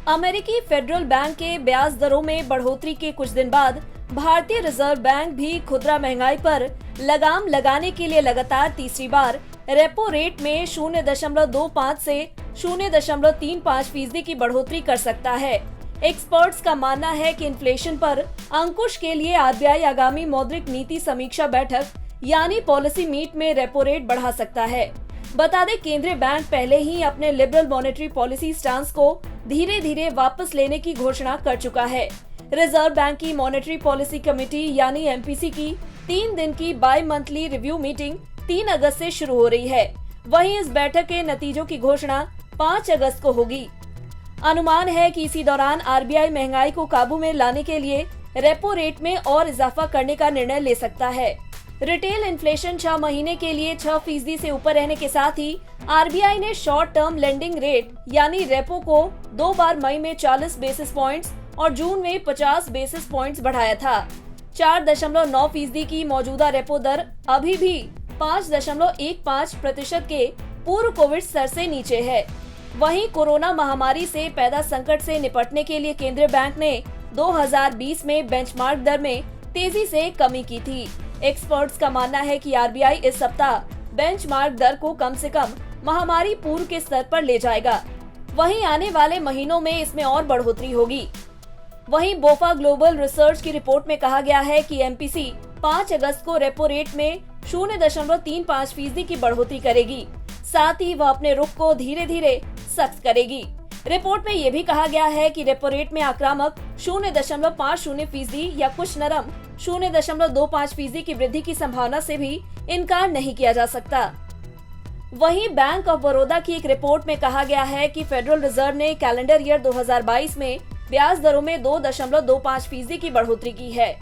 अमेरिकी federal bank के ब्याज दरों में बढ़ोतरी के कुछ दिन बाद भारतीय रिजर्व बैंक भी खुदरा महंगाई पर लगाम लगाने के लिए लगातार तीसरी बार रेपो रेट में 0.25 से 0.35% की बढ़ोतरी कर सकता है। एक्सपर्ट्स का मानना है कि इन्फ्लेशन पर अंकुश के लिए आरबीआई आगामी मौद्रिक नीति समीक्षा बैठक यानी पॉलिसी मीट में रेपो रेट बढ़ा सकता है। बता दें, केंद्रीय बैंक पहले ही अपने लिबरल मॉनेटरी पॉलिसी स्टांस को धीरे धीरे वापस लेने की घोषणा कर चुका है। रिजर्व बैंक की मॉनेटरी पॉलिसी कमेटी यानी एमपीसी की 3 दिन की बाई मंथली रिव्यू मीटिंग 3 अगस्त से शुरू हो रही है। वहीं इस बैठक के नतीजों की घोषणा 5 अगस्त को होगी। अनुमान है कि इसी दौरान आरबीआई महंगाई को काबू में लाने के लिए रेपो रेट में और इजाफा करने का निर्णय ले सकता है। रिटेल इन्फ्लेशन 6 महीने के लिए 6% से ऊपर रहने के साथ ही आरबीआई ने शॉर्ट टर्म लेंडिंग रेट यानी रेपो को 2 बार मई में 40 बेसिस पॉइंट्स और जून में 50 बेसिस पॉइंट्स बढ़ाया था। 4.9% की मौजूदा रेपो दर अभी भी 5.15% के पूर्व कोविड स्तर से नीचे है। वहीं कोरोना महामारी से पैदा संकट से निपटने के लिए केंद्रीय बैंक ने 2020 में बेंचमार्क दर में तेजी से कमी की थी। एक्सपर्ट्स का मानना है कि आरबीआई इस सप्ताह बेंचमार्क दर को कम से कम महामारी पूर्व के स्तर पर ले जाएगा। वहीं आने वाले महीनों में इसमें और बढ़ोतरी होगी। वहीं बोफा ग्लोबल रिसर्च की रिपोर्ट में कहा गया है कि एमपीसी 5 अगस्त को रेपो रेट में 0.35% की बढ़ोतरी करेगी। साथ ही वह अपने रुख को धीरे धीरे सख्त करेगी। रिपोर्ट में यह भी कहा गया है कि रेपो रेट में आक्रामक 0.50% या कुछ नरम 0.25% की वृद्धि की संभावना से भी इनकार नहीं किया जा सकता। वहीं बैंक ऑफ बड़ौदा की एक रिपोर्ट में कहा गया है कि फेडरल रिजर्व ने कैलेंडर ईयर 2022 में ब्याज दरों में 2.25% की बढ़ोतरी की है।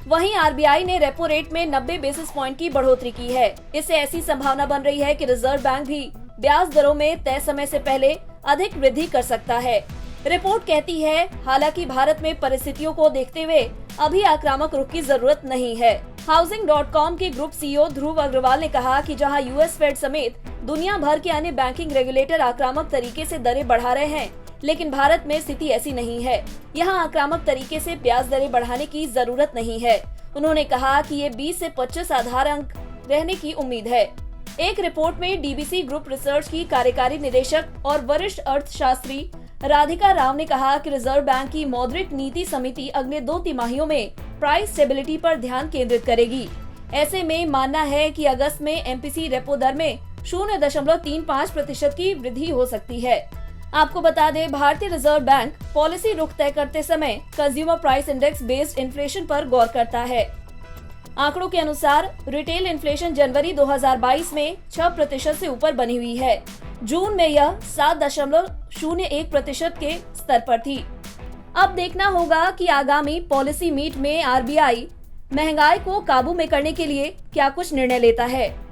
वहीं आरबीआई ने रेपो रेट में 90 बेसिस पॉइंट की बढ़ोतरी की है। इससे ऐसी संभावना बन रही है कि रिजर्व बैंक भी ब्याज दरों में तय समय से पहले अधिक वृद्धि कर सकता है। रिपोर्ट कहती है, हालांकि भारत में परिस्थितियों को देखते हुए अभी आक्रामक रुख की जरूरत नहीं है। हाउसिंग.com के ग्रुप सीईओ ध्रुव अग्रवाल ने कहा कि जहां यूएस फेड समेत दुनिया भर के अन्य बैंकिंग रेगुलेटर आक्रामक तरीके से दरें बढ़ा रहे हैं, लेकिन भारत में स्थिति ऐसी नहीं है। यहाँ आक्रामक तरीके से ब्याज दरें बढ़ाने की जरूरत नहीं है। उन्होंने कहा कि ये 20 से 25 आधार अंक रहने की उम्मीद है। एक रिपोर्ट में डीबीसी ग्रुप रिसर्च की कार्यकारी निदेशक और वरिष्ठ अर्थशास्त्री राधिका राव ने कहा कि रिजर्व बैंक की मौद्रिक नीति समिति अगले 2 तिमाहियों में प्राइस स्टेबिलिटी पर ध्यान केंद्रित करेगी। ऐसे में मानना है कि अगस्त में एमपीसी रेपो दर में 0.35% की वृद्धि हो सकती है। आपको बता दें, भारतीय रिजर्व बैंक पॉलिसी रुख तय करते समय consumer price index based inflation पर गौर करता है। आंकड़ों के अनुसार रिटेल इन्फ्लेशन जनवरी 2022 में 6% से ऊपर बनी हुई है। जून में यह 7.01% के स्तर पर थी। अब देखना होगा कि आगामी पॉलिसी मीट में आरबीआई महंगाई को काबू में करने के लिए क्या कुछ निर्णय लेता है।